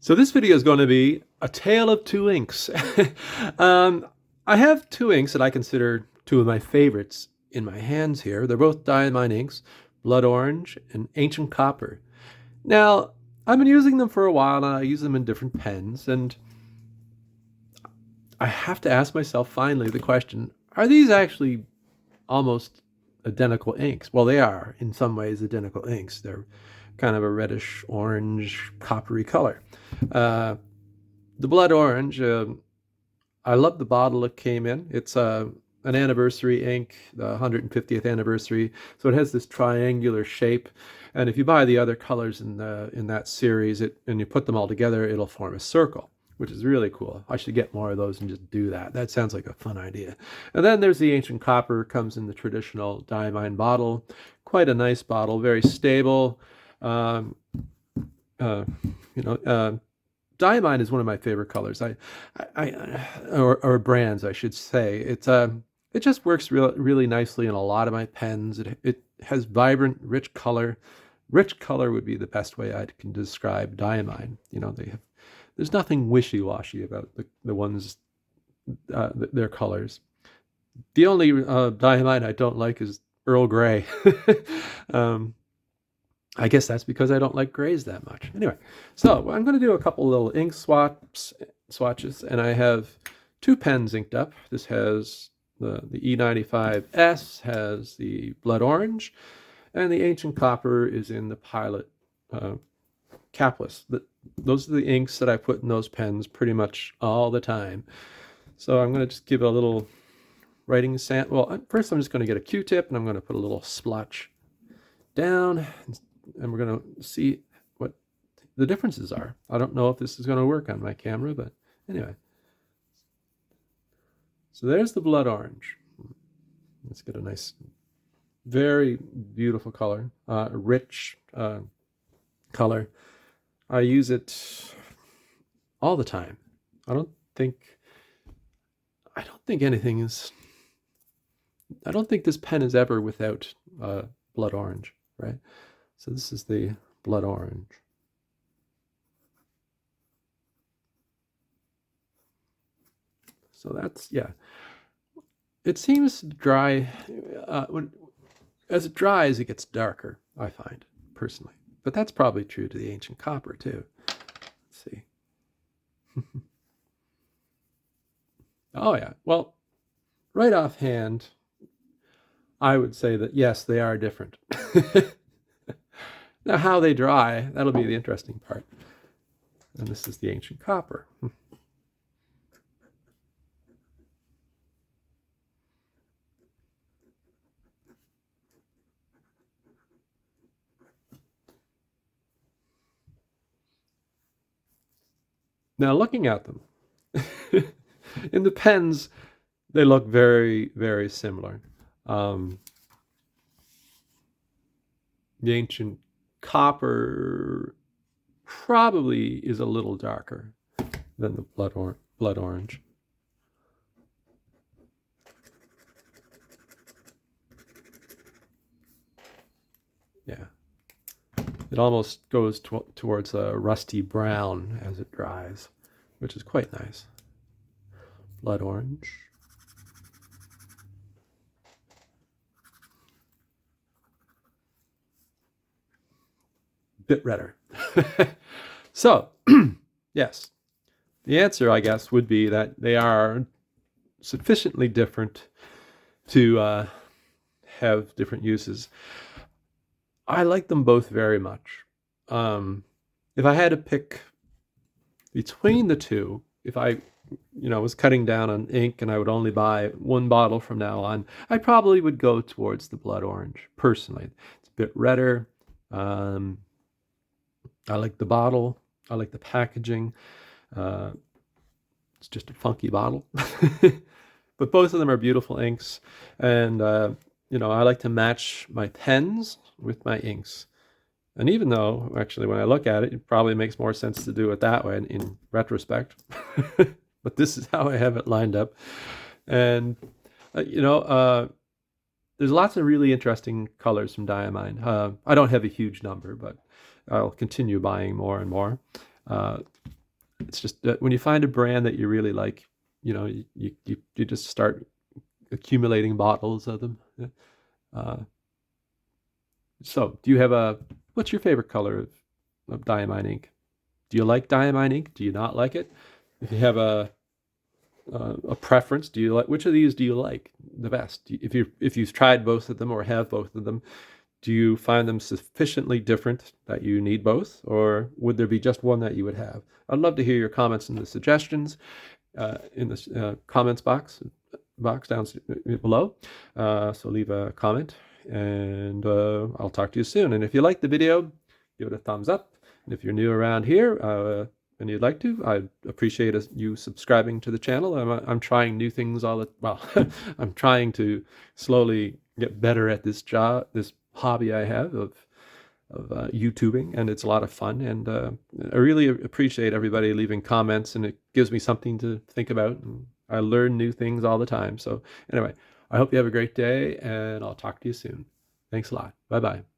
So this video is going to be a tale of two inks. um, I have two inks that I consider two of my favorites in my hands here. They're both Diamine inks, Blood Orange and Ancient Copper. Now, I've been using them for a while and I use them in different pens, and I have to ask myself finally the question, are these actually almost identical inks? Well, they are in some ways identical inks. They're kind of a reddish orange coppery color. Uh, the Blood Orange, I love the bottle it came in. It's an anniversary ink, the 150th anniversary. So it has this triangular shape. And if you buy the other colors in that series and you put them all together, it'll form a circle, which is really cool. I should get more of those and just do that. That sounds like a fun idea. And then there's the Ancient Copper, comes in the traditional Diamine bottle. Quite a nice bottle, very stable. Um, uh, you know, Diamine is one of my favorite colors. Or brands, I should say. It just works really nicely in a lot of my pens. It has vibrant, rich color. Rich color would be the best way I can describe Diamine. You know, there's nothing wishy-washy about the ones, their colors. The only Diamine I don't like is Earl Grey. I guess that's because I don't like grays that much. Anyway, so I'm going to do a couple little ink swatches, and I have two pens inked up. This has the E95S, has the Blood Orange, and the Ancient Copper is in the Pilot capless. Those are the inks that I put in those pens pretty much all the time. So I'm going to just give it a little writing sample. Well, first I'm just going to get a Q-tip, and I'm going to put a little splotch down, and we're going to see what the differences are. I don't know if this is going to work on my camera, but anyway. So there's the Blood Orange. Let's get a nice, very beautiful color, rich color. I use it all the time. I don't think anything is, I don't think this pen is ever without Blood Orange, right? So this is the Blood Orange. So that's, yeah. It seems dry. As it dries, it gets darker, I find, personally. But that's probably true to the Ancient Copper, too. Let's see. Oh, yeah. Well, right offhand, I would say that, yes, they are different. Now, how they dry, that'll be the interesting part. And this is the Ancient Copper. Now, looking at them, in the pens, they look very, very similar. The Ancient Copper probably is a little darker than the Blood Orange. Yeah. It almost goes towards a rusty brown as it dries, which is quite nice. Blood Orange. Bit redder. So, yes, the answer, I guess, would be that they are sufficiently different to have different uses. I like them both very much. If I had to pick between the two, if I was cutting down on ink and I would only buy one bottle from now on, I probably would go towards the Blood Orange, personally. It's a bit redder. I like the bottle. I like the packaging. It's just a funky bottle. But both of them are beautiful inks. And, I like to match my pens with my inks. And even though, actually, when I look at it, it probably makes more sense to do it that way in retrospect. But this is how I have it lined up. And, there's lots of really interesting colors from Diamine. I don't have a huge number, but I'll continue buying more and more. Uh, it's just that when you find a brand that you really like, you just start accumulating bottles of them. Yeah. Uh, so, do you have what's your favorite color of Diamine ink? Do you like Diamine ink? Do you not like it? If you have a preference, do you like which of these do you like the best? If you've tried both of them or have both of them, do you find them sufficiently different that you need both, or would there be just one that you would have? I'd love to hear your comments and the suggestions in the comments box down below. So leave a comment, and I'll talk to you soon. And if you like the video, give it a thumbs up. And if you're new around here and you'd like to, I'd appreciate you subscribing to the channel. I'm trying new things I'm trying to slowly get better at this hobby I have of YouTubing, and it's a lot of fun. And I really appreciate everybody leaving comments, and it gives me something to think about. And I learn new things all the time. So anyway, I hope you have a great day, and I'll talk to you soon. Thanks a lot. Bye bye.